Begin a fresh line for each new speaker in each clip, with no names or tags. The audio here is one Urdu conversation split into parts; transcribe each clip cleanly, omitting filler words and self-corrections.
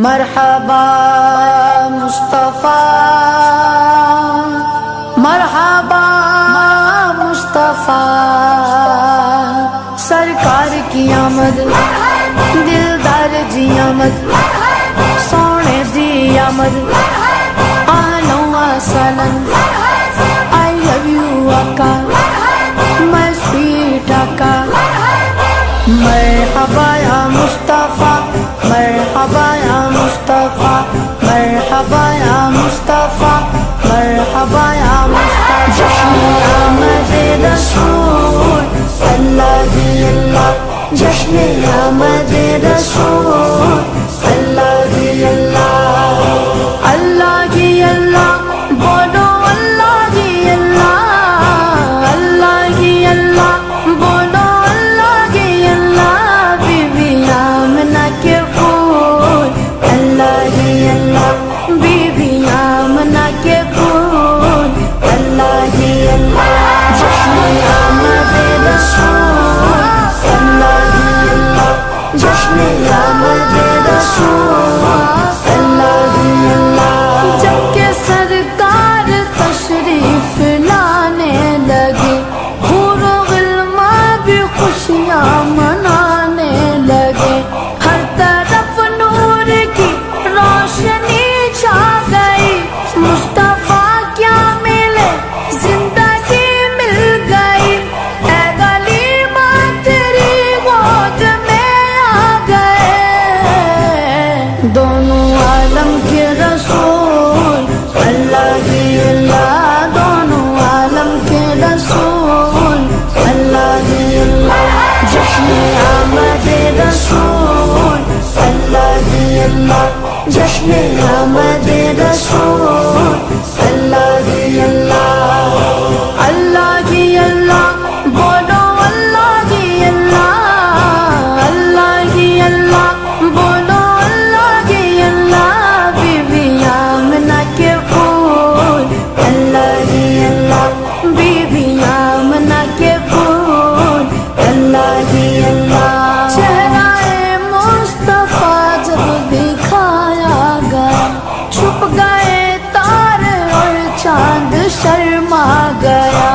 مرحبا مصطفیٰ، مرحبا مصطفیٰ، سرکار کی آمد، دلدار جی آمد، سونے دی آمد، آہلا و سہلا، I love you آقا، my sweet آقا، مرحبا یا مصطفیٰ، مرحبا یا مصطفیٰ، مرحبا یا مصطفیٰ، مرحبا یا مصطفیٰ، جشن آمد رسول اللہ ہی اللہ، جشن آمد رسول اللہ ہی اللہ، اللہ ہی اللہ، بولو اللہ ہی اللہ، اللہ ہی اللہ، بولو اللہ ہی اللہ، بی بی آمنہ کے پھول اللہ ہی اللہ، بی بی آمنہ کے پھول اللہ ہی اللہ، جشن آمد رسول اللہ ہی اللہ، جشن آمد رسول اللہ ہی اللہ، جب کہ سرکار تشریف لانے لگے، حور و غلمان بھی خوشیاں منانے لگے، ہر طرف نور کی روشنی چھا گئی، مصطفیٰ کیا ملے زندگی مل گئی، اے غلیمہ تیری گود میں آ گئے، دونوں عالم کے رسول اللہ ہی اللہ، دونوں عالم کے رسول اللہ ہی اللہ، جشن آمد رسول اللہ ہی اللہ، جشن آمد رسول اللہ ہی اللہ، اللہ ہی اللہ، بولو اللہ ہی اللہ، اللہ ہی اللہ، بولو اللہ ہی اللہ، بی بی آمنہ کے پھول اللہ ہی اللہ، بی بی آمنہ کے پھول اللہ ہی اللہ، چہرہ مصطفیٰ جب دکھایا گیا، چھپ گئے تارے اور چاند شرما گیا،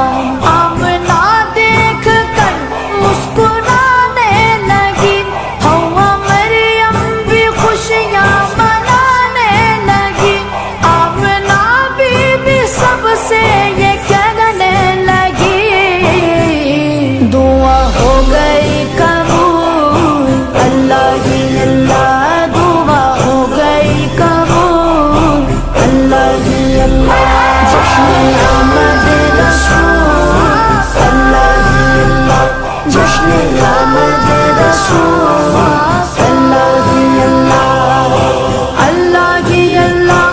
آمنہ دیکھ کر مسکرانے لگی، حوا مریم بھی خوشیاں منانے لگی، آمنہ بی بی سب سے یہ کہنے لگی، دعا ہو گئی قبول اللہ ہی اللہ، دعا ہو گئی قبول اللہ ہی اللہ، جشن آمد رسول اللہ ہی اللہ، جشن آمد رسول اللہ ہی اللہ، اللہ ہی اللہ،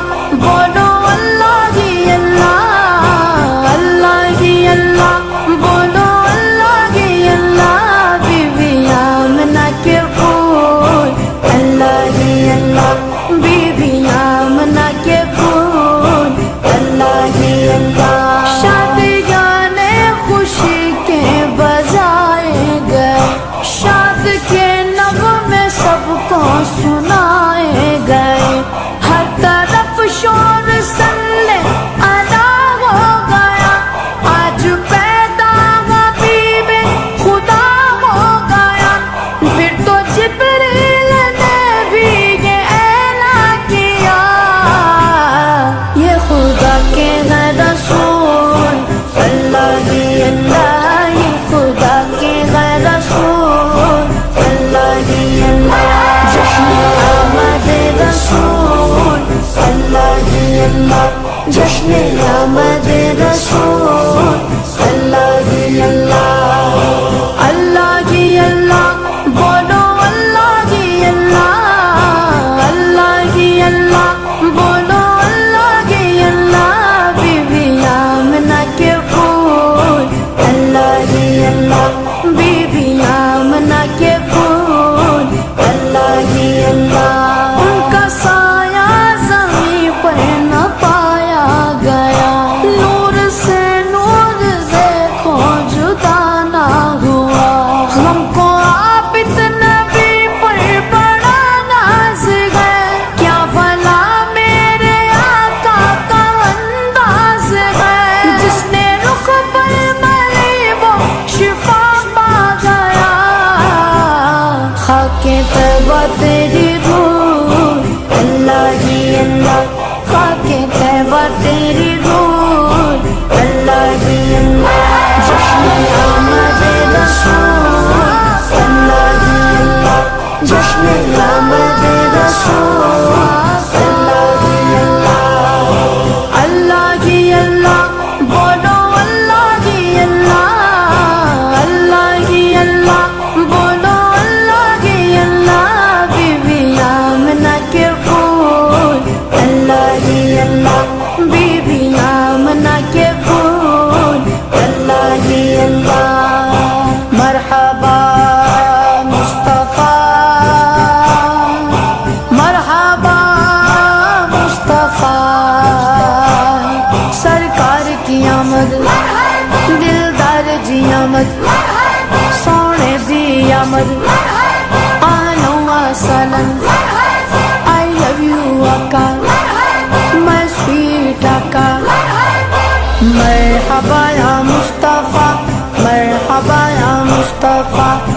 بولو اللہ ہی اللہ، اللہ ہی اللہ، بولو اللہ ہی اللہ، بی بی آمنہ کے پھول اللہ ہی اللہ، بی بی آمنہ کے پھول اللہ ہی اللہ، شادیان خوشی کے بجائے گئے، شاد کے نغمے سب کو سنائے گئے، ہر طرف شور صلی اللہ ہو گیا، آج پیدا حبیب خدا ہو گیا، پھر تو جبریل نے بھی یہ اعلان کیا، یہ خدا کے ہیں رسول اللہ ہی اللہ، یہ خدا کے ہیں رسول اللہ ہی اللہ، جشن آمد رسول اللہ ہی اللہ، جشن آمد رسول اللہ ہی اللہ، اللہ ہی اللہ، بولو اللہ ہی اللہ، اللہ ہی اللہ، بولو اللہ ہی اللہ، بی بی آمنہ کے پھول اللہ ہی اللہ، بی بی آمنہ کے پھول اللہ ہی اللہ، ان کا سایہ زمین پر نہ پایا گیا، نور سے نور آمد سونے دی آمد آلو وسلم I love you آقا my sweet آقا مرحبا یا مصطفیٰ مرحبا یا مصطفیٰ